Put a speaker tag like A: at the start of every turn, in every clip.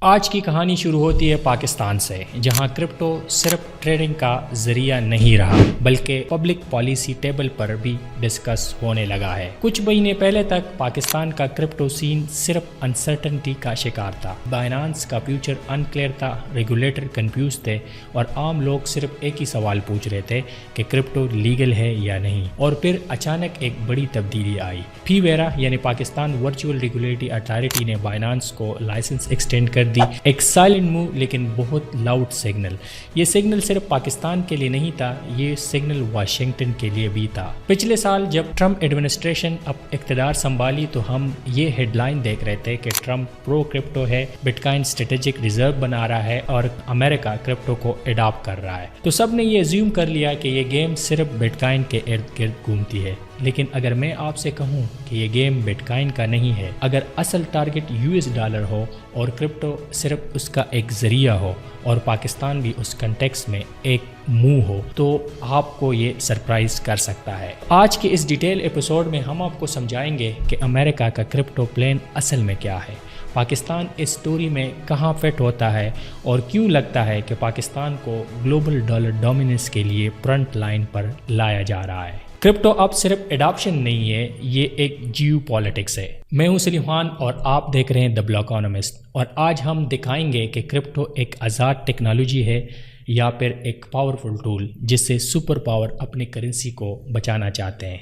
A: آج کی کہانی شروع ہوتی ہے پاکستان سے، جہاں کرپٹو صرف ٹریڈنگ کا ذریعہ نہیں رہا بلکہ پبلک پالیسی ٹیبل پر بھی ڈسکس ہونے لگا ہے۔ کچھ مہینے پہلے تک پاکستان کا کرپٹو سین صرف انسرٹنٹی کا شکار تھا۔ بائنانس کا فیوچر انکلیئر تھا، ریگولیٹر کنفیوز تھے اور عام لوگ صرف ایک ہی سوال پوچھ رہے تھے کہ کرپٹو لیگل ہے یا نہیں۔ اور پھر اچانک ایک بڑی تبدیلی آئی۔ فی ویرا یعنی پاکستان ورچوئل ریگولیٹری اتھارٹی نے بائنانس کو لائسنس ایکسٹینڈ کر دی۔ ایک سائلنٹ موو لیکن بہت لاؤڈ سگنل۔ یہ سگنل صرف پاکستان کے لیے نہیں تھا، یہ سگنل واشنگٹن کے لیے بھی تھا۔ پچھلے سال جب ٹرمپ ایڈمنسٹریشن اب اقتدار سنبھالی تو ہم یہ ہیڈ لائن دیکھ رہے تھے کہ ٹرمپ پرو کرپٹو ہے، بٹ کائن اسٹریٹجک ریزرو بنا رہا ہے اور امریکہ کرپٹو کو اڈاپٹ کر رہا ہے۔ تو سب نے یہ ایزیوم کر لیا کہ یہ گیم صرف بٹ کائن کے ارد گرد گھومتی ہے۔ لیکن اگر میں آپ سے کہوں کہ یہ گیم بٹ کائن کا نہیں ہے، اگر اصل ٹارگٹ US$ ہو اور کرپٹو صرف اس کا ایک ذریعہ ہو اور پاکستان بھی اس کنٹیکس میں ایک منہ ہو، تو آپ کو یہ سرپرائز کر سکتا ہے۔ آج کے اس ڈیٹیل ایپیسوڈ میں ہم آپ کو سمجھائیں گے کہ امریکہ کا کرپٹو پلان اصل میں کیا ہے، پاکستان اس سٹوری میں کہاں فٹ ہوتا ہے اور کیوں لگتا ہے کہ پاکستان کو گلوبل ڈالر ڈومیننس کے لیے فرنٹ لائن پر لایا جا رہا ہے۔ کرپٹو اب صرف اڈاپشن نہیں ہے، یہ ایک جیو پالیٹکس ہے۔ میں ہوں سلیم خان اور آپ دیکھ رہے ہیں دی بلیک اکانومسٹ، اور آج ہم دکھائیں گے کہ کرپٹو ایک آزاد ٹیکنالوجی ہے یا پھر ایک پاورفل ٹول جس سے سپر پاور اپنی کرنسی کو بچانا چاہتے ہیں۔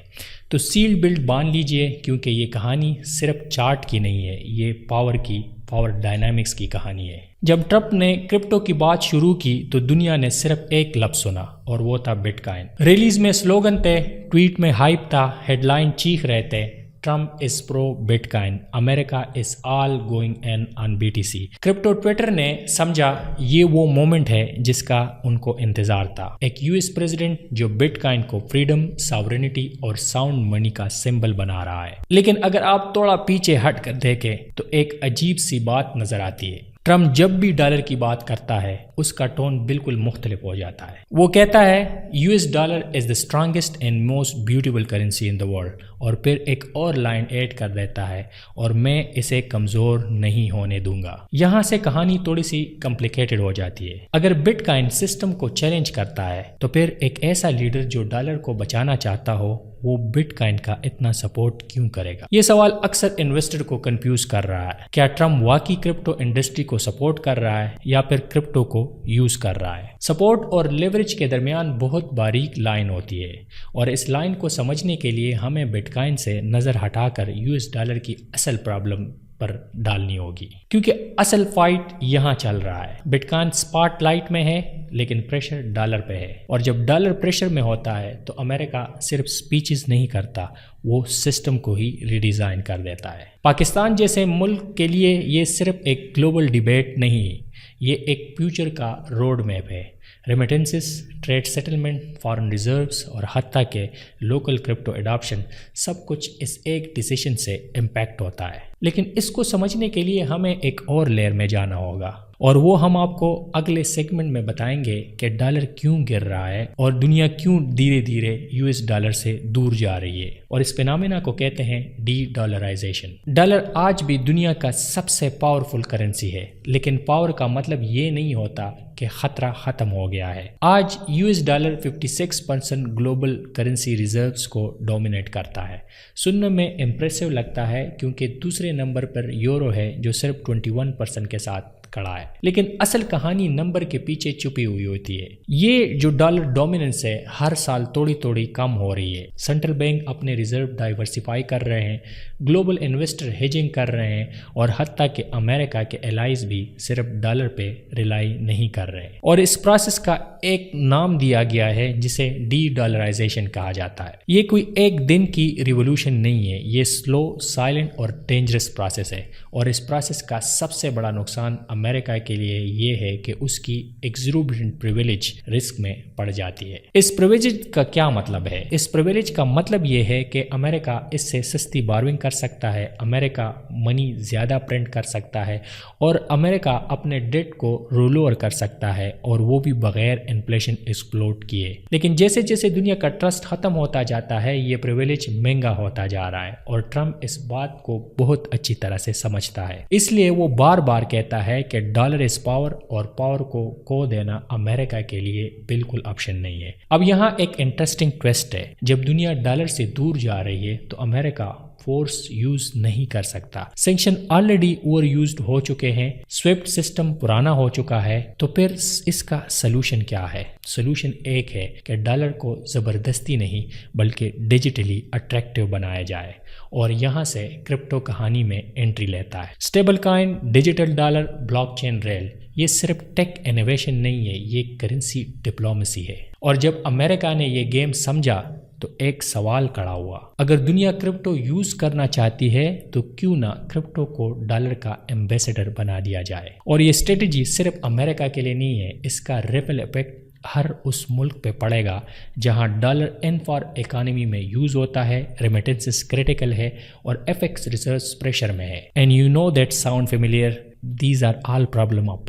A: تو سیل بلڈ باندھ لیجئے، کیونکہ یہ کہانی صرف چارٹ کی نہیں ہے، یہ پاور ڈائنامکس کی کہانی ہے۔ جب ٹرمپ نے کرپٹو کی بات شروع کی تو دنیا نے صرف ایک لفظ سنا اور وہ تھا بٹ کائن۔ ریلیز میں سلوگن تھے، ٹویٹ میں ہائپ تھا، ہیڈ لائن چیخ رہے تھے، Trump is pro bitcoin, America is all going in on BTC۔ Crypto Twitter نے سمجھا یہ وہ مومنٹ ہے جس کا ان کو انتظار تھا، ایک US پریزیڈنٹ جو بٹ کائن کو فریڈم، ساورینٹی اور ساؤنڈ منی کا سمبل بنا رہا ہے۔ لیکن اگر آپ تھوڑا پیچھے ہٹ کر دیکھیں تو ایک عجیب سی بات نظر آتی ہے۔ ٹرمپ جب بھی ڈالر کی بات کرتا ہے اس کا ٹون بالکل مختلف ہو جاتا ہے۔ وہ کہتا ہے $is the strongest and most beautiful currency in the world، اور پھر ایک اور لائن ایڈ کر دیتا ہے، اور میں اسے کمزور نہیں ہونے دوں گا۔ یہاں سے کہانی تھوڑی سی کمپلیکیٹڈ ہو جاتی ہے۔ اگر بٹ کائن سسٹم کو چیلنج کرتا ہے تو پھر ایک ایسا لیڈر جو ڈالر کو بچانا چاہتا ہو وہ بٹ کائن کا اتنا سپورٹ کیوں کرے گا؟ یہ سوال اکثر انویسٹر کو کنفیوز کر رہا ہے۔ کیا ٹرمپ واقعی کرپٹو انڈسٹری کو سپورٹ کر رہا ہے یا پھر کرپٹو کو یوز کر رہا ہے؟ سپورٹ اور لیوریج کے درمیان بہت باریک لائن ہوتی ہے، اور اس لائن کو سمجھنے کے لیے ہمیں بٹ کائن سے نظر ہٹا کر $, کی اصل پرابلم پر ڈالنی ہوگی، کیونکہ اصل فائٹ یہاں چل رہا ہے۔ بٹ کائن سپاٹ لائٹ میں ہے لیکن پریشر ڈالر پہ ہے، اور جب ڈالر پریشر میں ہوتا ہے تو امریکہ صرف سپیچز نہیں کرتا، وہ سسٹم کو ہی ریڈیزائن کر دیتا ہے۔ پاکستان جیسے ملک کے لیے یہ صرف ایک گلوبل ڈیبیٹ نہیں، یہ ایک فیوچر کا روڈ میپ ہے۔ Remittances, trade settlement, foreign reserves اور حتیٰ کہ لوکل کرپٹو اڈاپشن، سب کچھ اس ایک ڈیسیشن سے امپیکٹ ہوتا ہے۔ لیکن اس کو سمجھنے کے لیے ہمیں ایک اور لیئر میں جانا ہوگا، اور وہ ہم آپ کو اگلے سیگمنٹ میں بتائیں گے کہ ڈالر کیوں گر رہا ہے اور دنیا کیوں دھیرے دھیرے $, سے دور جا رہی ہے، اور اس فینامنا کو کہتے ہیں ڈی ڈالرائزیشن۔ ڈالر آج بھی دنیا کا سب سے پاورفل کرنسی ہے، لیکن پاور کا مطلب یہ نہیں ہوتا کہ خطرہ ختم ہو گیا ہے۔ آج $, 56% گلوبل کرنسی ریزروز کو ڈومینیٹ کرتا ہے۔ سننے میں امپریسو لگتا ہے کیونکہ دوسرے نمبر پر یورو ہے جو صرف 21% کے ساتھ کھڑا ہے، لیکن اصل کہانی نمبر کے پیچھے چھپی ہوئی ہوتی ہے۔ یہ جو ڈالر ڈومیننس ہے ہر سال تھوڑی کم ہو رہی ہے۔ سینٹرل بینک اپنے ریزرو ڈائیورسیفائی کر رہے ہیں، گلوبل انویسٹر ہیجنگ کر رہے ہیں، اور حتیٰ کہ امریکہ کے الائز بھی صرف ڈالر پہ ریلائی نہیں کر رہے، اور اس پروسیس کا ایک نام دیا گیا ہے جسے ڈی ڈالرائزیشن کہا جاتا ہے۔ یہ کوئی ایک دن کی ریولوشن نہیں ہے، یہ سلو، سائلنٹ اور ڈینجرس پروسیس ہے، اور اس پروسیس کا سب سے بڑا نقصان امریکہ کے لیے یہ ہے کہ اس کی ایکزوربیٹنٹ پریویلیج رسک میں پڑ جاتی ہے۔ اس پریویلیج کا کیا مطلب ہے؟ اس پریویلیج کا مطلب یہ ہے کہ امریکہ اس سے سستی بارونگ کر سکتا ہے، امریکہ منی زیادہ پرنٹ کر سکتا ہے، اور امریکہ اپنے ڈیٹ کو رول اوور کر سکتا ہے، اور وہ بھی بغیر انفلیشن ایکسپلوڈ کیے۔ لیکن جیسے جیسے دنیا کا ٹرسٹ ختم ہوتا جاتا ہے یہ پریویلیج مہنگا ہوتا جا رہا ہے، اور ٹرمپ اس بات کو بہت اچھی طرح سے سمجھتا ہے۔ اس لیے وہ بار بار کہتا ہے کہ ڈالر از پاور اور پاور کو دینا امریکہ کے لیے بالکل آپشن نہیں ہے۔ اب یہاں ایک انٹرسٹنگ ٹویسٹ ہے، جب دنیا ڈالر سے دور جا رہی ہے تو امریکہ فورس یوز نہیں کر سکتا، سینکشن آلریڈی اوور یوزڈ ہو چکے ہیں، سویفٹ سسٹم پرانا ہو چکا ہے، تو پھر اس کا سلوشن کیا ہے؟ سلوشن ایک ہے کہ ڈالر کو زبردستی نہیں بلکہ ڈیجیٹلی اٹریکٹیو بنایا جائے، اور یہاں سے کرپٹو کہانی میں انٹری لیتا ہے۔ Stable coin, digital dollar, block chain rail, یہ صرف ٹیک انوویشن نہیں ہے، یہ کرنسی ڈپلومیسی ہے۔ اور جب امریکہ نے یہ گیم سمجھا تو ایک سوال کھڑا ہوا، اگر دنیا کرپٹو یوز کرنا چاہتی ہے تو کیوں نہ کرپٹو کو ڈالر کا ایمبیسڈر بنا دیا جائے؟ اور یہ اسٹریٹجی صرف امریکہ کے لیے نہیں ہے، اس کا ریپل ایفیکٹ ہر اس ملک پہ پڑے گا جہاں ڈالر فار اکانومی میں یوز ہوتا ہے، ریمیٹنسز کریٹیکل ہے اور ایف ایکس ریزروز پریشر میں ہے۔ And you know that sound familiar, these are all problem of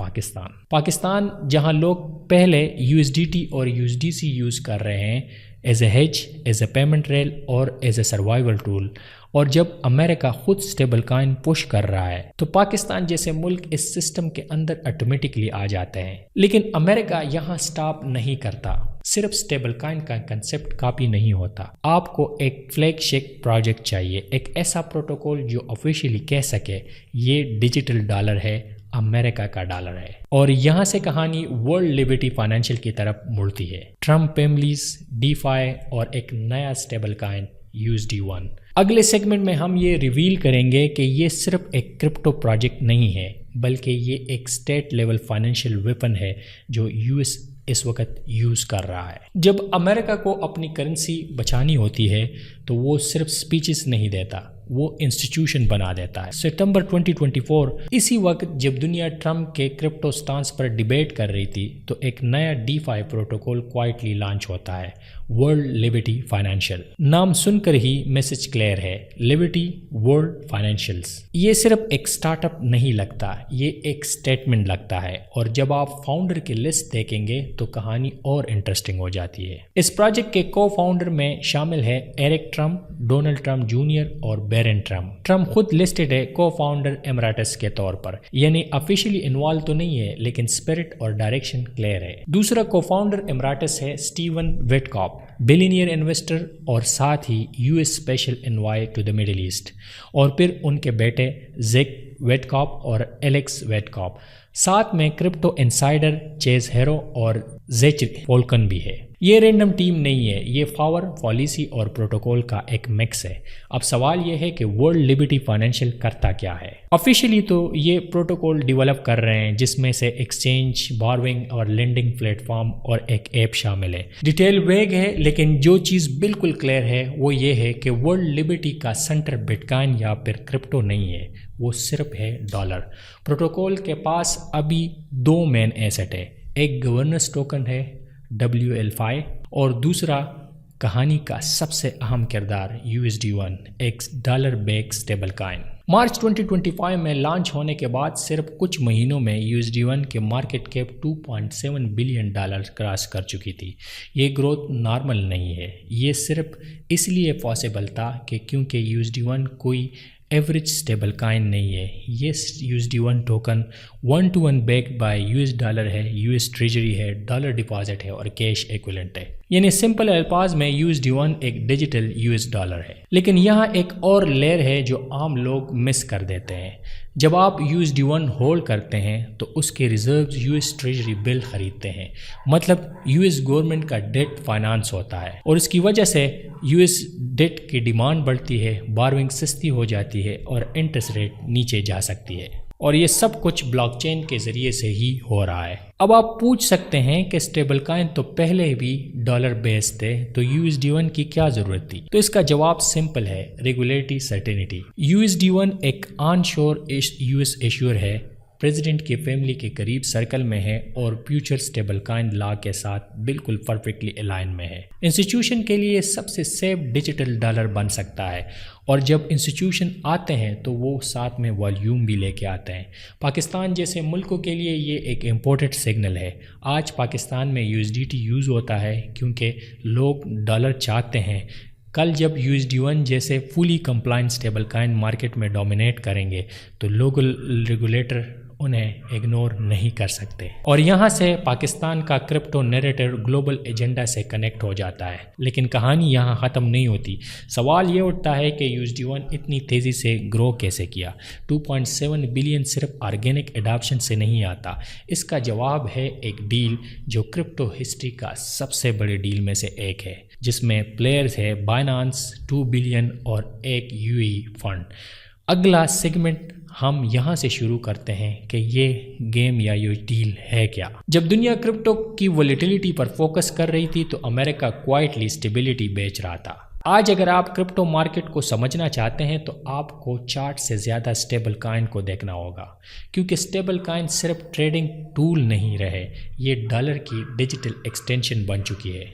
A: Pakistan جہاں لوگ پہلے USDT اور USDC یوز کر رہے ہیں as a hedge, as a payment rail اور ایز اے سروائیول ٹول، اور جب امریکہ خود اسٹیبل کائن پش کر رہا ہے تو پاکستان جیسے ملک اس سسٹم کے اندر آٹومیٹکلی آ جاتے ہیں۔ لیکن امریکہ یہاں سٹاپ نہیں کرتا، صرف اسٹیبل کائن کا کنسپٹ کاپی نہیں ہوتا، آپ کو ایک فلیگ شپ پروجیکٹ چاہیے، ایک ایسا پروٹوکول جو آفیشیلی کہہ سکے یہ ڈیجیٹل ڈالر ہے، امریکہ کا ڈالر ہے۔ اور یہاں سے کہانی ورلڈ لبرٹی فائنینشل کی طرف مڑتی ہے، ٹرمپ فیملیز، ڈیفائی اور ایک نیا اسٹیبل کائن USD1۔ اگلے سیگمنٹ میں ہم یہ ریویل کریں گے کہ یہ صرف ایک کرپٹو پروجیکٹ نہیں ہے بلکہ یہ ایک اسٹیٹ لیول فائنینشیل ویپن ہے جو US اس وقت یوز کر رہا ہے۔ جب امریکہ کو اپنی کرنسی بچانی ہوتی ہے تو وہ صرف سپیچز نہیں دیتا، وہ انسٹیٹیوشن بنا دیتا ہے۔ ستمبر 2024 اسی وقت جب دنیا ٹرمپ کے کرپٹو سٹانس پر ڈیبیٹ کر رہی تھی تو ایک نیا DeFi پروٹوکول کوائٹلی لانچ ہوتا ہے، ورلڈ لبرٹی فائنینشیل۔ نام سن کر ہی میسج کلیئر ہے، لبرٹی ورلڈ فائنینشیلز۔ یہ صرف ایک سٹارٹ اپ نہیں لگتا، یہ ایک سٹیٹمنٹ لگتا ہے، اور جب آپ فاؤنڈر کی لسٹ دیکھیں گے تو کہانی اور انٹرسٹنگ ہو جاتی ہے۔ اس پروجیکٹ کے کو فاؤنڈر میں شامل ہے Eric Trump, Donald Trump junior اور بیرن ٹرمپ۔ ٹرمپ خود لسٹڈ ہے کو فاؤنڈر ایمریٹس کے طور پر، یعنی آفیشیلی انوالو تو نہیں ہے لیکن اسپرٹ اور ڈائریکشن کلیئر ہے۔ دوسرا کو فاؤنڈر ایمریٹس ہے اسٹیون ویٹکاپ، بلینئر انویسٹر اور ساتھ ہی US special envoy to the Middle East, اور پھر ان کے بیٹے زیک ویٹکاپ اور ایلیکس ویٹکاپ، ساتھ میں کرپٹو انسائڈر چیز ہیرو اور زیچ فولکن بھی ہے۔ یہ رینڈم ٹیم نہیں ہے، یہ پاور، پالیسی اور پروٹوکول کا ایک مکس ہے۔ اب سوال یہ ہے کہ ورلڈ لبرٹی فائنینشیل کرتا کیا ہے؟ آفیشیلی تو یہ پروٹوکول ڈیولپ کر رہے ہیں جس میں سے ایکسچینج، بارونگ اور لینڈنگ پلیٹ فارم اور ایک ایپ شامل ہے۔ ڈیٹیل ویگ ہے لیکن جو چیز بالکل کلیئر ہے وہ یہ ہے کہ ورلڈ لبرٹی کا سینٹر بٹ کائن یا پھر کرپٹو نہیں ہے، وہ صرف ہے ڈالر۔ پروٹوکول کے پاس ابھی دو مین ایسٹ ہے، ایک گورننس ٹوکن ہے WLFI اور دوسرا کہانی کا سب سے اہم کردار USD1، ایک ڈالر بیک اسٹیبل کائن۔ مارچ 2025 میں لانچ ہونے کے بعد صرف کچھ مہینوں میں USD1 کے مارکیٹ کیپ $2.7 بلین کراس کر چکی تھی۔ یہ گروتھ نارمل نہیں ہے، یہ صرف اس لیے پاسبل تھا کہ کیونکہ USD1 کوئی ایوریج اسٹیبل کائن نہیں ہے، یہ USD1 token 1-to-1 backed by US dollar ہے، US ٹریجری ہے، ڈالر ڈپازٹ ہے اور کیش ایکویلنٹ ہے، یعنی سمپل الفاظ میں USD1 ایک ڈیجیٹل US ڈالر ہے۔ لیکن یہاں ایک اور لیئر ہے جو عام لوگ مس کر دیتے ہیں۔ جب آپ USD1 ہولڈ کرتے ہیں تو اس کے ریزروز US ٹریجری بل خریدتے ہیں، مطلب US گورنمنٹ کا ڈیٹ فائنانس ہوتا ہے، اور اس کی وجہ سے US ڈیٹ کی ڈیمانڈ بڑھتی ہے، بارونگ سستی ہو جاتی ہے اور انٹرسٹ ریٹ نیچے جا سکتی ہے، اور یہ سب کچھ بلاک چین کے ذریعے سے ہی ہو رہا ہے۔ اب آپ پوچھ سکتے ہیں کہ اسٹیبل کائن تو پہلے بھی ڈالر بیس تھے تو USD1 کی کیا ضرورت تھی؟ تو اس کا جواب سمپل ہے، ریگولیٹری سرٹینٹی۔ USD1 ایک آن شور US ایشور ہے، پریزیڈنٹ کی فیملی کے قریب سرکل میں ہے اور فیوچر اسٹیبل کائن لا کے ساتھ بالکل پرفیکٹلی الائن میں ہے۔ انسٹیٹیوشن کے لیے سب سے سیف ڈیجیٹل ڈالر بن سکتا ہے، اور جب انسٹیٹیوشن آتے ہیں تو وہ ساتھ میں والیوم بھی لے کے آتے ہیں۔ پاکستان جیسے ملکوں کے لیے یہ ایک امپورٹنٹ سگنل ہے۔ آج پاکستان میں USDT یوز ہوتا ہے کیونکہ لوگ ڈالر چاہتے ہیں۔ کل جب USD1 جیسے فلی کمپلائنٹ اسٹیبل کائن مارکیٹ میں ڈومینیٹ کریں گے تو لوکل ریگولیٹر انہیں اگنور نہیں کر سکتے۔ اور یہاں سے پاکستان کا کرپٹو نیریٹو گلوبل ایجنڈا سے کنیکٹ ہو جاتا ہے، لیکن کہانی یہاں ختم نہیں ہوتی۔ سوال یہ اٹھتا ہے کہ USD1 اتنی تیزی سے گرو کیسے کیا؟ 2.7 بلین صرف آرگینک ایڈاپشن سے نہیں آتا۔ اس کا جواب ہے ایک ڈیل جو کرپٹو ہسٹری کا سب سے بڑے ڈیل میں سے ایک ہے، جس میں پلیئرز ہے بائنانس 2 بلین اور ایک UAE فنڈ۔ اگلا سیگمنٹ ہم یہاں سے شروع کرتے ہیں کہ یہ گیم یا یہ ڈیل ہے کیا۔ جب دنیا کرپٹو کی ولیٹیلیٹی پر فوکس کر رہی تھی تو امریکہ کوائٹلی اسٹیبلٹی بیچ رہا تھا۔ آج اگر آپ کرپٹو مارکیٹ کو سمجھنا چاہتے ہیں تو آپ کو چارٹ سے زیادہ اسٹیبل کائن کو دیکھنا ہوگا، کیونکہ اسٹیبل کائن صرف ٹریڈنگ ٹول نہیں رہے، یہ ڈالر کی ڈیجیٹل ایکسٹینشن بن چکی ہے۔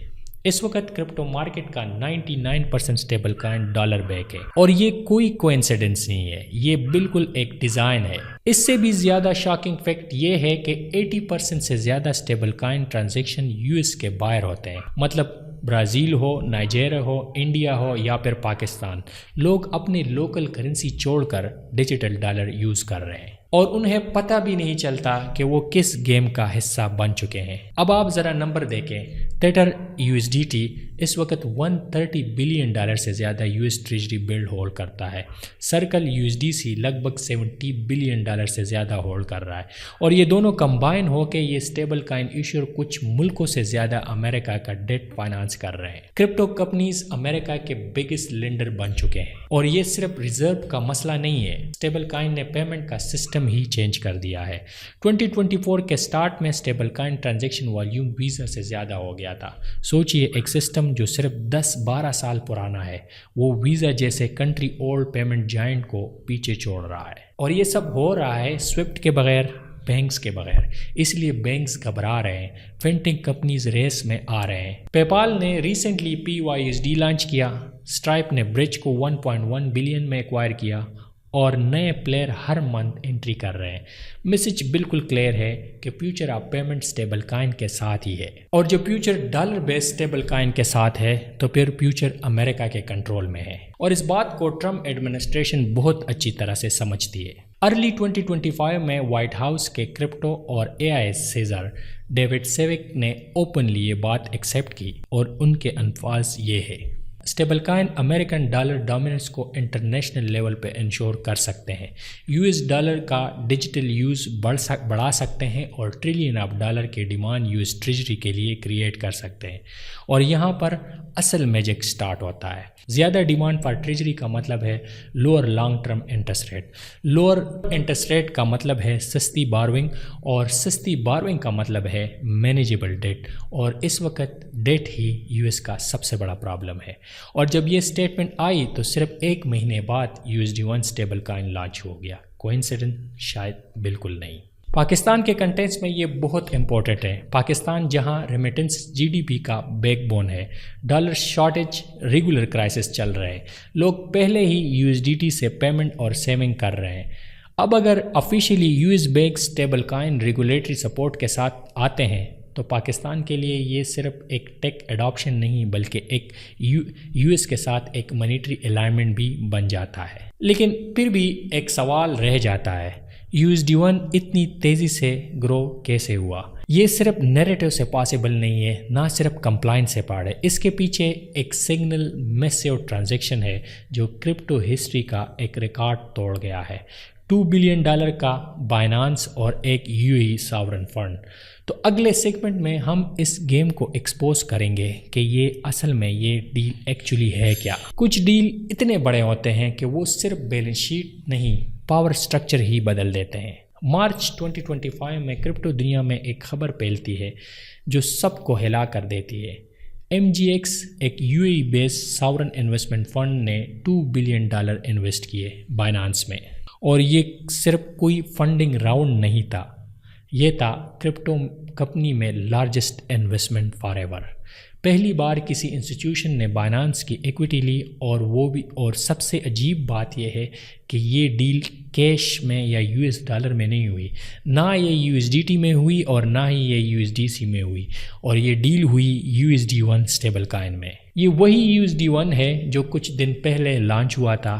A: اس وقت کرپٹو مارکیٹ کا 99% اسٹیبل کائن ڈالر بیک ہے، اور یہ کوئی کوئنسیڈنس نہیں ہے، یہ بالکل ایک ڈیزائن ہے۔ اس سے بھی زیادہ شاکنگ فیکٹ یہ ہے کہ 80% سے زیادہ اسٹیبل کائن ٹرانزیکشن US کے باہر ہوتے ہیں، مطلب برازیل ہو، نائجیریا ہو، انڈیا ہو یا پھر پاکستان، لوگ اپنی لوکل کرنسی چھوڑ کر ڈیجیٹل ڈالر یوز کر رہے ہیں، اور انہیں پتہ بھی نہیں چلتا کہ وہ کس گیم کا حصہ بن چکے ہیں۔ اب آپ ذرا نمبر دیکھیں۔ ٹیٹر USDT اس وقت 130 بلین ڈالر سے زیادہ US ٹریجری بلڈ ہولڈ کرتا ہے۔ سرکل USDC لگ بھگ 70 بلین ڈالر سے زیادہ ہولڈ کر رہا ہے، اور یہ دونوں کمبائن ہو کے یہ اسٹیبل کائن ایشور کچھ ملکوں سے زیادہ امریکہ کا ڈیٹ فائنانس کر رہے ہیں۔ کرپٹو کمپنیز امریکہ کے بگیسٹ لینڈر بن چکے ہیں، اور یہ صرف ریزرو کا مسئلہ نہیں ہے، اسٹیبل کائن نے پیمنٹ کا سسٹم ہی چینج کر دیا ہے۔ 2024 کے سٹارٹ میں اسٹیبل کائن ٹرانزیکشن والیوم ویزا سے زیادہ ہو گیا تھا۔ سوچئے ایک سسٹم جو صرف 10-12 سال پرانا ہے، وہ ویزا جیسے کنٹری اولڈ پیمنٹ جائنٹ کو پیچھے چھوڑ رہا ہے، اور یہ سب ہو رہا ہے سوئفٹ کے بغیر، بینکس کے بغیر۔ اس لیے بینکس گھبرا رہے ہیں، فنٹیک کمپنیز ریس میں آ رہے ہیں۔ پے پال نے ریسنٹلی PYUSD لانچ کیا، اسٹرائپ نے برج کو 1.1 بلین میں ایکوائر کیا، اور نئے پلیئر ہر منتھ انٹری کر رہے ہیں۔ میسج بالکل کلیئر ہے کہ فیوچر آف پیمنٹ اسٹیبل کائن کے ساتھ ہی ہے، اور جب فیوچر ڈالر بیس اسٹیبل کائن کے ساتھ ہے تو پھر فیوچر امریکہ کے کنٹرول میں ہے، اور اس بات کو ٹرمپ ایڈمنسٹریشن بہت اچھی طرح سے سمجھتی ہے۔ ارلی 2025 میں وائٹ ہاؤس کے کرپٹو اور AI سیزر ڈیوڈ سیوک نے اوپنلی یہ بات ایکسیپٹ کی، اور ان کے الفاظ یہ ہے: اسٹیبل کائن امریکن ڈالر ڈومیننس کو انٹرنیشنل لیول پہ انشور کر سکتے ہیں، US ڈالر کا ڈیجیٹل یوز بڑھا سکتے ہیں، اور ٹریلین آف ڈالر کے ڈیمانڈ US ٹریجری کے لیے کریٹ کر سکتے ہیں۔ اور یہاں پر اصل میجک سٹارٹ ہوتا ہے۔ زیادہ ڈیمانڈ فار ٹریجری کا مطلب ہے lower long term interest rate, lower interest rate کا مطلب ہے سستی بارونگ، اور سستی بارونگ کا مطلب ہے مینیجیبل ڈیٹ، اور اس وقت ڈیٹ ہی US کا سب سے بڑا پرابلم ہے۔ اور جب یہ سٹیٹمنٹ آئی تو صرف 1 مہینے بعد USD1 اسٹیبل کائن لانچ ہو گیا۔ کوئنسیڈنس؟ شاید بالکل نہیں۔ پاکستان کے کنٹینٹس میں یہ بہت امپورٹنٹ ہے۔ پاکستان جہاں ریمیٹنس GDP کا بیک بون ہے، ڈالر شارٹیج، ریگولر کرائسس چل رہے ہیں، لوگ پہلے ہی USDT سے پیمنٹ اور سیونگ کر رہے ہیں۔ اب اگر آفیشیلی US بیک اسٹیبل کائن ریگولیٹری سپورٹ کے ساتھ آتے ہیں تو پاکستان کے لیے یہ صرف ایک ٹیک ایڈاپشن نہیں بلکہ ایک US کے ساتھ ایک مانیٹری الائنمنٹ بھی بن جاتا ہے۔ لیکن پھر بھی ایک سوال رہ جاتا ہے، USD1 اتنی تیزی سے گرو کیسے ہوا؟ یہ صرف نیریٹو سے پاسبل نہیں ہے، نہ صرف کمپلائنس سے پاڑ ہے، اس کے پیچھے ایک سگنل میسیو ٹرانزیکشن ہے جو کرپٹو ہسٹری کا ایک ریکارڈ توڑ گیا ہے۔ 2 بلین ڈالر کا بائنانس اور ایک UAE ساورن فنڈ۔ تو اگلے سیگمنٹ میں ہم اس گیم کو ایکسپوز کریں گے کہ یہ اصل میں یہ ڈیل ایکچولی ہے کیا۔ کچھ ڈیل اتنے بڑے ہوتے ہیں کہ وہ صرف بیلنس شیٹ نہیں، پاور سٹرکچر ہی بدل دیتے ہیں۔ مارچ 2025 میں کرپٹو دنیا میں ایک خبر پھیلتی ہے جو سب کو ہلا کر دیتی ہے۔ MGX ایک UAE بیس ساورن انویسٹمنٹ فنڈ نے 2 بلین ڈالر انویسٹ کیے بائنانس میں، اور یہ صرف کوئی فنڈنگ راؤنڈ نہیں تھا، یہ تھا کرپٹو کمپنی میں لارجسٹ انویسٹمنٹ فار ایور۔ پہلی بار کسی انسٹیٹیوشن نے بائنانس کی ایکویٹی لی، اور سب سے عجیب بات یہ ہے کہ یہ ڈیل کیش میں یا US ڈالر میں نہیں ہوئی، نہ یہ USDT میں ہوئی اور نہ ہی یہ USDC میں ہوئی، اور یہ ڈیل ہوئی USD1 اسٹیبل کائن میں۔ یہ وہی USD1 ہے جو کچھ دن پہلے لانچ ہوا تھا،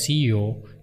A: CEO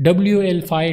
A: WLFI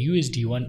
A: USD1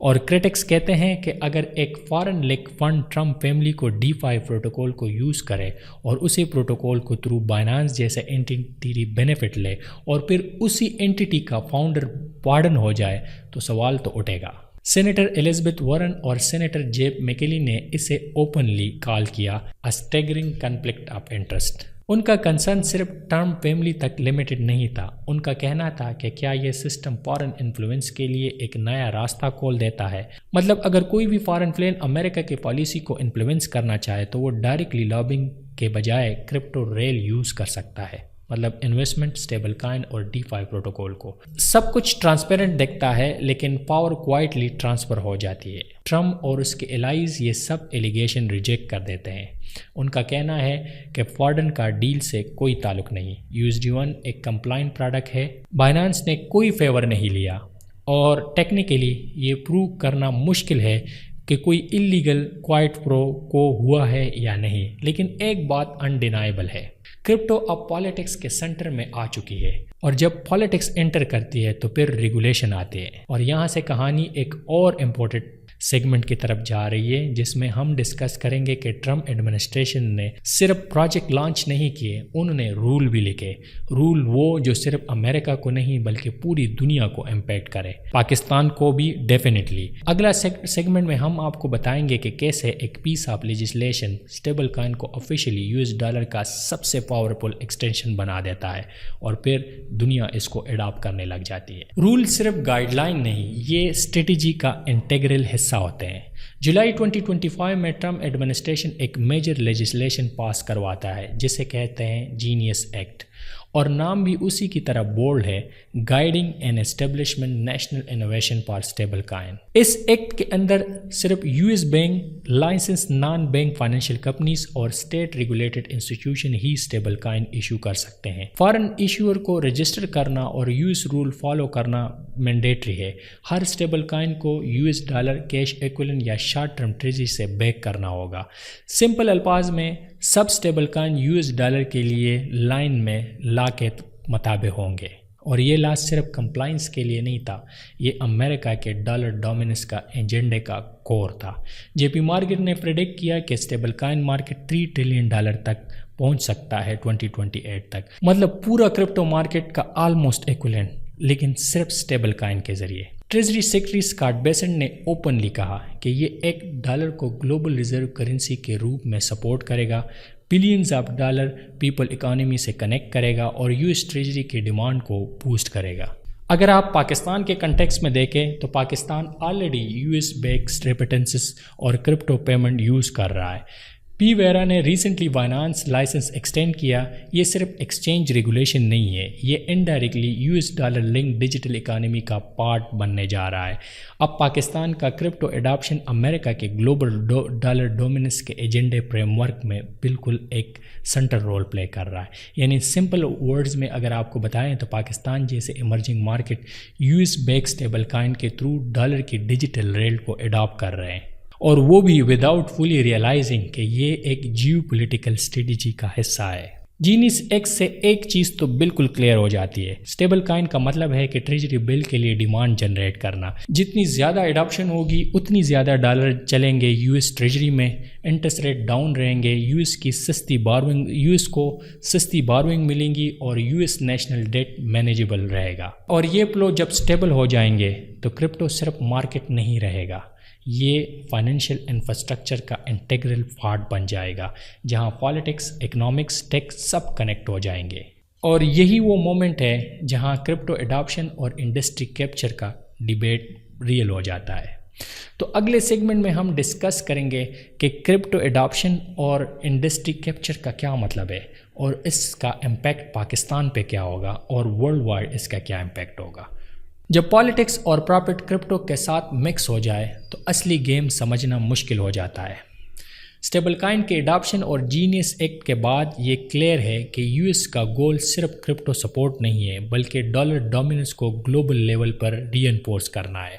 A: اور کرٹکس کہتے ہیں کہ اگر ایک foreign like fund Trump family کو DeFi پروٹوکول کو یوز کرے اور اسی پروٹوکول کو تھرو بائنانس جیسے اینٹی بینیفٹ لے اور پھر اسی اینٹی کا فاؤنڈر پارڈن ہو جائے تو سوال تو اٹھے گا۔ سینیٹر ایلزابتھ وارن اور سینیٹر جیب میکیلی نے اسے اوپنلی کال کیا اسٹیگرنگ کنفلکٹ آف انٹرسٹ۔ ان کا کنسرن صرف ٹرمپ فیملی تک لمیٹڈ نہیں تھا، ان کا کہنا تھا کہ کیا یہ سسٹم فارن انفلوئنس کے لیے ایک نیا راستہ کھول دیتا ہے۔ مطلب اگر کوئی بھی فارن پلین امریکہ کی پالیسی کو انفلوئنس کرنا چاہے تو وہ ڈائریکٹلی لابنگ کے بجائے کرپٹو ریل یوز کر سکتا ہے، مطلب انویسٹمنٹ، اسٹیبل کائن اور DeFi پروٹوکول کو۔ سب کچھ ٹرانسپیرنٹ دکھتا ہے لیکن پاور کوائٹلی ٹرانسفر ہو جاتی ہے۔ ٹرمپ اور اس کے الائز یہ سب ایلیگیشن ریجیکٹ کر دیتے ہیں۔ ان کا کہنا ہے کہ فارڈن کا ڈیل سے کوئی تعلق نہیں، USD1 ایک کمپلائنٹ پروڈکٹ ہے، بائنانس نے کوئی فیور نہیں لیا اور ٹیکنیکلی یہ پروو کرنا مشکل ہے کہ کوئی اللیگل کوائٹ پرو کو ہوا ہے یا نہیں، لیکن ایک بات انڈینائبل ہے، کرپٹو اب پالیٹکس کے سینٹر میں آ چکی ہے، اور جب پالیٹکس انٹر کرتی ہے تو پھر ریگولیشن آتے ہیں۔ اور یہاں سے کہانی ایک اور امپورٹنٹ سیگمنٹ کی طرف جا رہی ہے جس میں ہم ڈسکس کریں گے کہ ٹرمپ ایڈمنسٹریشن نے صرف پروجیکٹ لانچ نہیں کیے، انہوں نے رول بھی لکھے، رول وہ جو صرف امریکہ کو نہیں بلکہ پوری دنیا کو امپیکٹ کرے، پاکستان کو بھی ڈیفینیٹلی۔ اگلا سیگمنٹ میں ہم آپ کو بتائیں گے کہ کیسے ایک پیس آف لیجسلیشن اسٹیبل کائن کو آفیشیلی $، کا سب سے پاورفل ایکسٹینشن بنا دیتا ہے اور پھر دنیا اس کو اڈاپٹ کرنے لگ جاتی ہے۔ رول صرف گائیڈ لائن نہیں، یہ اسٹریٹجی کا انٹیگرل حصہ ہوتے ہیں۔ جولائی 2025 میں ٹرمپ ایڈمنسٹریشن ایک میجر لیجسلیشن پاس کرواتا ہے جسے کہتے ہیں جینیس ایکٹ، اور نام بھی اسی کی طرح بولڈ ہے، guiding and establishment national innovation for stable coin. اس ایکٹ کے اندر صرف US bank license non bank financial companies اور اسٹیٹ ریگولیٹڈ انسٹیٹیوشن ہی اسٹیبل کائن ایشو کر سکتے ہیں۔ فارن ایشوئر کو رجسٹر کرنا اور US رول فالو کرنا مینڈیٹری ہے۔ ہر اسٹیبل کائن کو $، کیش ایکویلنٹ یا شارٹ ٹرم ٹریجری سے بیک کرنا ہوگا۔ سمپل الفاظ میں سب اسٹیبل کائن $، کے لیے لائن میں لا کے مطابق ہوں گے، اور یہ لا صرف کمپلائنس کے لیے نہیں تھا، یہ امریکہ کے ڈالر ڈومیننس کا ایجنڈے کا کور تھا۔ JP مارکیٹ نے پریڈکٹ کیا کہ اسٹیبل کائن مارکیٹ $3 ٹریلین تک پہنچ سکتا ہے 2028 تک، مطلب پورا کرپٹو مارکیٹ کا آلموسٹ ایکویلنٹ، لیکن صرف اسٹیبل کائن کے ذریعے۔ ٹریجری سیکرٹری اسکاٹ بیسنٹ نے اوپنلی کہا کہ یہ ایک $، کو گلوبل ریزرو کرنسی کے روپ میں سپورٹ کرے گا، billions of dollar people economy سے کنیکٹ کرے گا اور US ٹریجری کی ڈیمانڈ کو بوسٹ کرے گا۔ اگر آپ پاکستان کے کنٹیکس میں دیکھیں تو Pakistan already US backs remittances اور کرپٹو پیمنٹ یوز کر رہا ہے۔ پی ویرا نے ریسنٹلی بائنانس لائسنس ایکسٹینڈ کیا۔ یہ صرف ایکسچینج ریگولیشن نہیں ہے، یہ انڈائریکٹلی $، لنک ڈیجیٹل اکانومی کا پارٹ بننے جا رہا ہے۔ اب پاکستان کا کرپٹو ایڈاپشن امریکہ کے گلوبل ڈالر ڈومیننس کے ایجنڈے فریم ورک میں بالکل ایک سینٹر رول پلے کر رہا ہے۔ یعنی سمپل ورڈز میں اگر آپ کو بتائیں تو پاکستان جیسے emerging market US back stable کائن کے تھرو ڈالر کی ڈیجیٹل ریل کو اڈاپٹ کر رہے ہیں، اور وہ بھی وداؤٹ فلی ریئلائزنگ کہ یہ ایک جیو پولیٹیکل اسٹریٹجی کا حصہ ہے۔ جینیس ایکس سے ایک چیز تو بالکل کلیئر ہو جاتی ہے، اسٹیبل کائن کا مطلب ہے کہ ٹریجری بل کے لیے ڈیمانڈ جنریٹ کرنا۔ جتنی زیادہ ایڈاپشن ہوگی اتنی زیادہ ڈالر چلیں گے US ٹریجری میں، انٹرسٹ ریٹ ڈاؤن رہیں گے، US کو سستی بارونگ ملیں گی اور US نیشنل ڈیٹ مینیجبل رہے گا۔ اور یہ فلو جب اسٹیبل ہو جائیں گے تو کرپٹو صرف مارکیٹ نہیں رہے گا، یہ فائنینشیل انفراسٹرکچر کا انٹیگرل پارٹ بن جائے گا جہاں پالیٹکس، اکنامکس، ٹیک سب کنیکٹ ہو جائیں گے۔ اور یہی وہ مومنٹ ہے جہاں کرپٹو ایڈاپشن اور انڈسٹری کیپچر کا ڈیبیٹ ریئل ہو جاتا ہے۔ تو اگلے سیگمنٹ میں ہم ڈسکس کریں گے کہ کرپٹو ایڈاپشن اور انڈسٹری کیپچر کا کیا مطلب ہے اور اس کا امپیکٹ پاکستان پہ کیا ہوگا اور ورلڈ وائڈ اس کا کیا امپیکٹ ہوگا۔ جب پالیٹکس اور پرافٹ کرپٹو کے ساتھ مکس ہو جائے تو اصلی گیم سمجھنا مشکل ہو جاتا ہے۔ اسٹیبل کائن کے ایڈاپشن اور جینیس ایکٹ کے بعد یہ کلیئر ہے کہ US کا گول صرف کرپٹو سپورٹ نہیں ہے بلکہ ڈالر ڈومیننس کو گلوبل لیول پر ری انفورس کرنا ہے۔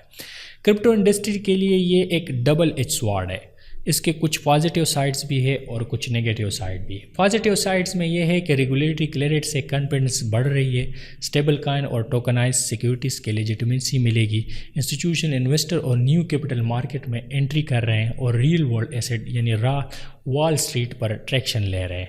A: کرپٹو انڈسٹری کے لیے یہ ایک ڈبل ایج سوارڈ ہے۔ اس کے کچھ پازیٹیو سائڈز بھی ہے اور کچھ نیگیٹیو سائڈ بھی. پازیٹیو سائڈز میں یہ ہے کہ ریگولیٹری کلیئرٹی سے کانفیڈنس بڑھ رہی ہے, اسٹیبل کائن اور ٹوکنائز سیکیورٹیز کے لیجیٹیمیسی ملے گی, انسٹیٹیوشن انویسٹر اور نیو کیپٹل مارکیٹ میں انٹری کر رہے ہیں اور ریئل ورلڈ ایسیٹ یعنی وال اسٹریٹ پر ٹریکشن لے رہے ہیں.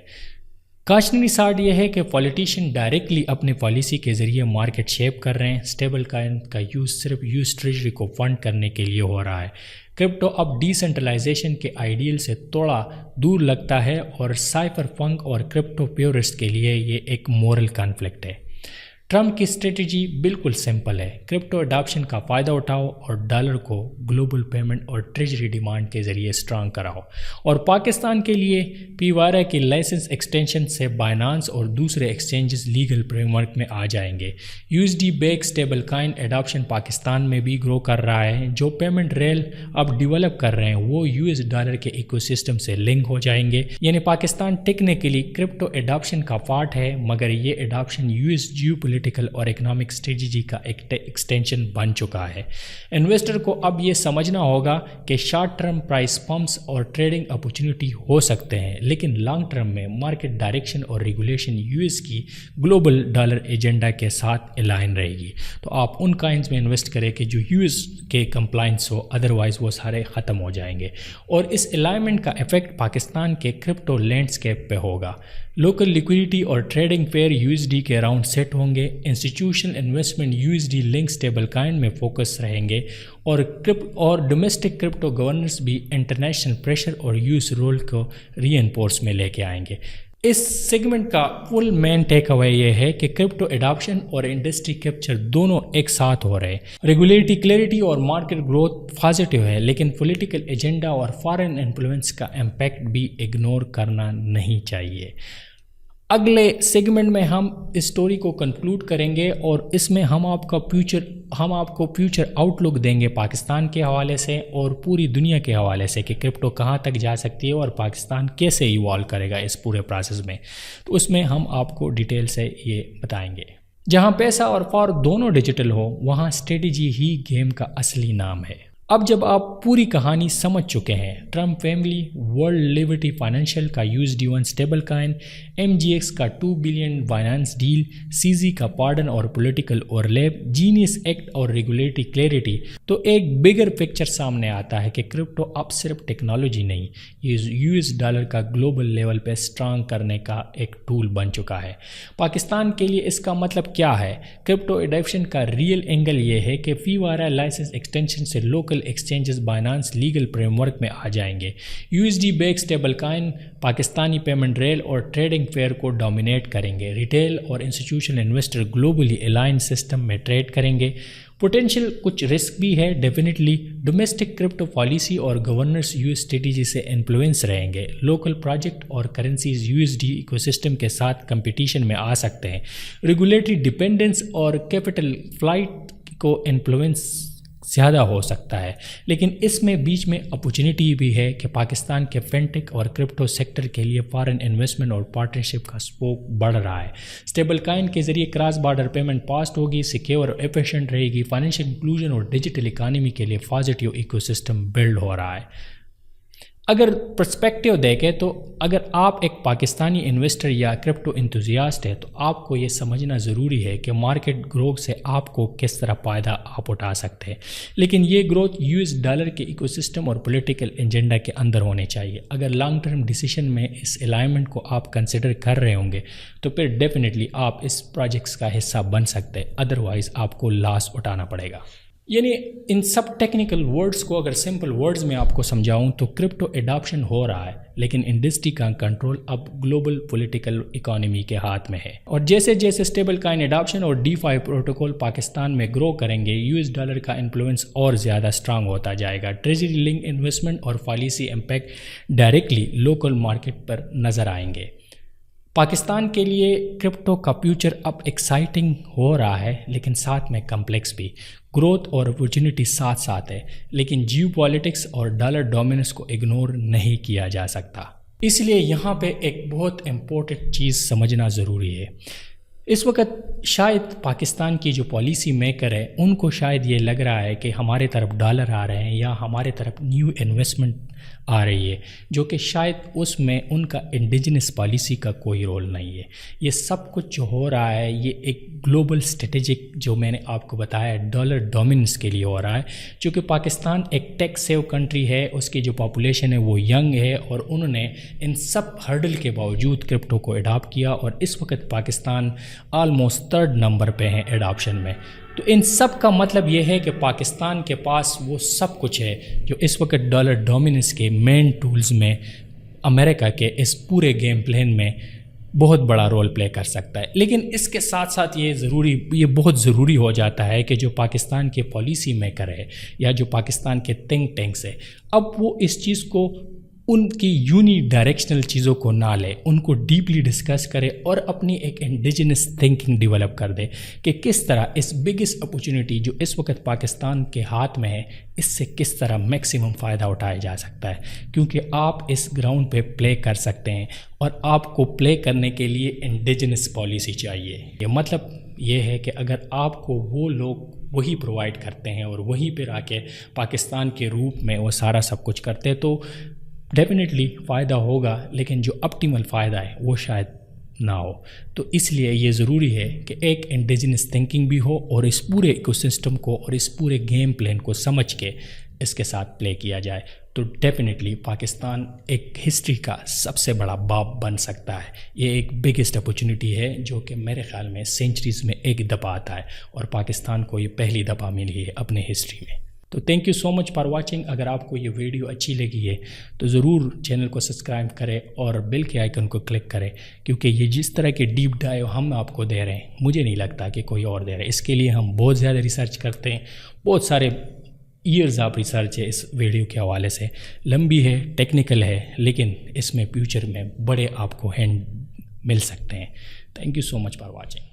A: کاشنی سائڈ یہ ہے کہ پولیٹیشین ڈائریکٹلی اپنے پالیسی کے ذریعے مارکیٹ شیپ کر رہے ہیں. اسٹیبل کائن کا یوز صرف یوز ٹریجری کو فنڈ کرنے کے لیے ہو رہا ہے. کرپٹو اب ڈی سینٹرلائزیشن کے آئیڈیل سے تھوڑا دور لگتا ہے اور سائفر پنک اور کرپٹو پیورسٹ کے لیے یہ ایک مورل کانفلکٹ ہے. ٹرمپ کی اسٹریٹجی بالکل سمپل ہے, کرپٹو اڈاپشن کا فائدہ اٹھاؤ اور ڈالر کو گلوبل پیمنٹ اور ٹریجری ڈیمانڈ کے ذریعے اسٹرانگ کراؤ. اور پاکستان کے لیے پی وارا کی لائسنس ایکسٹینشن سے بائنانس اور دوسرے ایکسچینجز لیگل فریم ورک میں آ جائیں گے. U S D back stable کائن اڈاپشن پاکستان میں بھی گرو کر رہا ہے. جو پیمنٹ ریل اب ڈیولپ کر رہے ہیں وہ یو ایس ڈالر کے ایکو سسٹم سے لنک ہو جائیں گے. یعنی پاکستان ٹیکنیکلی کرپٹو اڈاپشن کا پارٹ ہے, مگر یہ adoption U S Jio political اور اکنامک اسٹریٹجی کا ایکسٹینشن بن چکا ہے. انویسٹر کو اب یہ سمجھنا ہوگا کہ شارٹ ٹرم پرائس پمپس اور ٹریڈنگ اپورچونٹی ہو سکتے ہیں, لیکن لانگ ٹرم میں مارکیٹ ڈائریکشن اور ریگولیشن یو ایس کی گلوبل ڈالر ایجنڈا کے ساتھ الائن رہے گی. تو آپ ان کائنز میں انویسٹ کریں کہ جو یو ایس کے کمپلائنس ہو, ادروائز وہ سارے ختم ہو جائیں گے. اور اس الائنمنٹ کا افیکٹ پاکستان کے کرپٹو لینڈسکیپ پہ ہوگا. لوکل لیکوڈیٹی اور trading pair U S D کے اراؤنڈ سیٹ ہوں گے. Institutional investment U S D link stable coin میں فوکس رہیں گے اور ڈومیسٹک کرپٹو گورننس بھی انٹرنیشنل پریشر اور یو ایس رول کو ری انفورس میں لے کے آئیں گے. اس سیگمنٹ کا فل مین ٹیک اوے یہ ہے کہ کرپٹو اڈاپشن اور انڈسٹری کیپچر دونوں ایک ساتھ ہو رہے ہیں. ریگولیٹری کلیئرٹی اور مارکیٹ گروتھ پازیٹیو ہے, لیکن پولیٹیکل ایجنڈا اور فارن انفلوئنس کا امپیکٹ بھی اگنور کرنا نہیں چاہیے. اگلے سیگمنٹ میں ہم اس سٹوری کو کنکلوڈ کریں گے اور اس میں ہم آپ کو فیوچر آؤٹ لک دیں گے پاکستان کے حوالے سے اور پوری دنیا کے حوالے سے کہ کرپٹو کہاں تک جا سکتی ہے اور پاکستان کیسے ایوالو کرے گا اس پورے پروسیس میں. تو اس میں ہم آپ کو ڈیٹیل سے یہ بتائیں گے. جہاں پیسہ اور پاور دونوں ڈیجیٹل ہو وہاں اسٹریٹجی ہی گیم کا اصلی نام ہے. اب جب آپ پوری کہانی سمجھ چکے ہیں, Trump family, world liberty financial کا یو ایس ڈی 1 اسٹیبل کائن, ایم جی ایکس کا 2 بلین فائنانس ڈیل, سی زی کا پارڈن اور پولیٹیکل اوورلیپ, جینیس ایکٹ اور ریگولیٹری کلیئرٹی, تو ایک بگر پکچر سامنے آتا ہے کہ کرپٹو اب صرف ٹیکنالوجی نہیں, یہ یو ایس ڈالر کا گلوبل لیول پہ اسٹرانگ کرنے کا ایک ٹول بن چکا ہے. پاکستان کے لیے اس کا مطلب کیا ہے؟ کرپٹو اڈاپشن کا ریئل اینگل یہ ہے کہ فی وارا لائسنس ایکسٹینشن سے local exchanges Binance legal frame work میں آ جائیں گے. U S D back stable کائن پاکستانی پیمنٹ ریل اور ٹریڈنگ فیئر کو ڈومینیٹ کریں گے. ریٹیل اور institutional investor globally align system میں ٹریڈ کریں گے. پوٹینشیل کچھ رسک بھی ہے ڈیفینیٹلی. ڈومیسٹک کرپٹو پالیسی اور گورننس یو ایس اسٹریٹجی سے انفلوئنس رہیں گے. لوکل پروجیکٹ اور currencies U S D ecosystem کے ساتھ کمپٹیشن میں آ سکتے ہیں. ریگولیٹری ڈیپینڈنس اور کیپٹل فلائٹ کو انفلوئنس زیادہ ہو سکتا ہے, لیکن اس میں بیچ میں اپورچونٹی بھی ہے کہ پاکستان کے فنٹیک اور کرپٹو سیکٹر کے لیے فارن انویسٹمنٹ اور پارٹنرشپ کا اسکوپ بڑھ رہا ہے. اسٹیبل کائن کے ذریعے کراس بارڈر پیمنٹ فاسٹ ہوگی, سیکیور اور ایفیشینٹ رہے گی. فائنینشیل انکلوژن اور ڈیجیٹل اکانومی کے لیے پازیٹیو ایکو سسٹم بلڈ ہو رہا ہے. اگر پرسپیکٹیو دیکھیں تو اگر آپ ایک پاکستانی انویسٹر یا کرپٹو انتھوزیاسٹ ہے تو آپ کو یہ سمجھنا ضروری ہے کہ مارکیٹ گروتھ سے آپ کو کس طرح فائدہ آپ اٹھا سکتے ہیں, لیکن یہ گروتھ یو ایس ڈالر کے ایکو سسٹم اور پولیٹیکل ایجنڈا کے اندر ہونے چاہیے. اگر لانگ ٹرم ڈیسیشن میں اس الائنمنٹ کو آپ کنسیڈر کر رہے ہوں گے تو پھر ڈیفینیٹلی آپ اس پروجیکٹس کا حصہ بن سکتے ہیں, ادروائز آپ کو لاس اٹھانا پڑے گا. یعنی ان سب ٹیکنیکل ورڈز کو اگر سمپل ورڈز میں آپ کو سمجھاؤں تو کرپٹو اڈاپشن ہو رہا ہے, لیکن انڈسٹری کا کنٹرول اب گلوبل پولیٹیکل اکانومی کے ہاتھ میں ہے. اور جیسے جیسے اسٹیبل کائن اڈاپشن اور ڈی فائی پروٹوکول پاکستان میں گرو کریں گے, یو ایس ڈالر کا انفلوئنس اور زیادہ اسٹرانگ ہوتا جائے گا. ٹریجری لنک انویسٹمنٹ اور policy impact directly local market پر نظر آئیں گے. پاکستان کے لیے کرپٹو کا فیوچر اب ایکسائٹنگ ہو رہا ہے, لیکن ساتھ میں کمپلیکس بھی. گروتھ اور اپورچونٹی ساتھ ساتھ ہے, لیکن جیو پالیٹکس اور ڈالر ڈومیننس کو اگنور نہیں کیا جا سکتا. اس لیے یہاں پہ ایک بہت امپورٹنٹ چیز سمجھنا ضروری ہے. اس وقت شاید پاکستان کی جو پالیسی میکر ہے ان کو شاید یہ لگ رہا ہے کہ ہمارے طرف ڈالر آ رہے ہیں یا ہمارے طرف نیو انویسٹمنٹ آ رہی ہے جو کہ شاید اس میں ان کا انڈیجنس پالیسی کا کوئی رول نہیں ہے. یہ سب کچھ جو ہو رہا ہے یہ ایک گلوبل اسٹریٹجک جو میں نے آپ کو بتایا ڈالر ڈومیننس کے لیے ہو رہا ہے. چونکہ پاکستان ایک ٹیک سیو کنٹری ہے, اس کی جو پاپولیشن ہے وہ ینگ ہے, اور انہوں نے ان سب ہرڈل کے باوجود کرپٹو کو اڈاپٹ کیا, اور اس وقت پاکستان آلموسٹ 3rd نمبر پہ ہیں ایڈاپشن میں. تو ان سب کا مطلب یہ ہے کہ پاکستان کے پاس وہ سب کچھ ہے جو اس وقت ڈالر ڈومیننس کے مین ٹولز میں امریکہ کے اس پورے گیم پلین میں بہت بڑا رول پلے کر سکتا ہے. لیکن اس کے ساتھ ساتھ یہ بہت ضروری ہو جاتا ہے کہ جو پاکستان کے پالیسی میکر ہے یا جو پاکستان کے تھنک ٹینکس ہے, اب وہ اس چیز کو ان کی یونی ڈائریکشنل چیزوں کو نہ لے, ان کو ڈیپلی ڈسکس کرے اور اپنی ایک انڈیجنس تھنکنگ ڈیولپ کر دے کہ کس طرح اس بگیسٹ اپرچونٹی جو اس وقت پاکستان کے ہاتھ میں ہے اس سے کس طرح میکسیمم فائدہ اٹھایا جا سکتا ہے. کیونکہ آپ اس گراؤنڈ پہ پلے کر سکتے ہیں, اور آپ کو پلے کرنے کے لیے انڈیجنس پالیسی چاہیے. یہ مطلب یہ ہے کہ اگر آپ کو وہ لوگ وہی پرووائڈ کرتے ہیں اور وہیں پہ آ کے پاکستان کے روپ میں وہ سارا سب کچھ کرتے ہیں تو ڈیفینیٹلی فائدہ ہوگا, لیکن جو اپٹیمل فائدہ ہے وہ شاید نہ ہو. تو اس لیے یہ ضروری ہے کہ ایک انڈیجنس تھنکنگ بھی ہو اور اس پورے ایکو سسٹم کو اور اس پورے گیم پلین کو سمجھ کے اس کے ساتھ پلے کیا جائے. تو ڈیفینیٹلی پاکستان ایک ہسٹری کا سب سے بڑا باب بن سکتا ہے. یہ ایک بگیسٹ اپرچونٹی ہے جو کہ میرے خیال میں سینچریز میں ایک دفعہ آتا ہے, اور پاکستان کو یہ پہلی دفعہ ملی ہے اپنے ہسٹری میں. تو thank you so much for watching. اگر آپ کو یہ ویڈیو اچھی لگی ہے تو ضرور چینل کو سبسکرائب کریں اور بیل کے آئیکن کو کلک کریں, کیونکہ یہ جس طرح کے ڈیپ ڈائیو ہم آپ کو دے رہے ہیں مجھے نہیں لگتا کہ کوئی اور دے رہا ہے. اس کے لیے ہم بہت زیادہ ریسرچ کرتے ہیں, بہت سارے ایئرز آف ریسرچ ہے اس ویڈیو کے حوالے سے, لمبی ہے, ٹیکنیکل ہے, لیکن اس میں فیوچر میں بڑے آپ کو ہینڈ مل سکتے ہیں. Thank you so much for watching.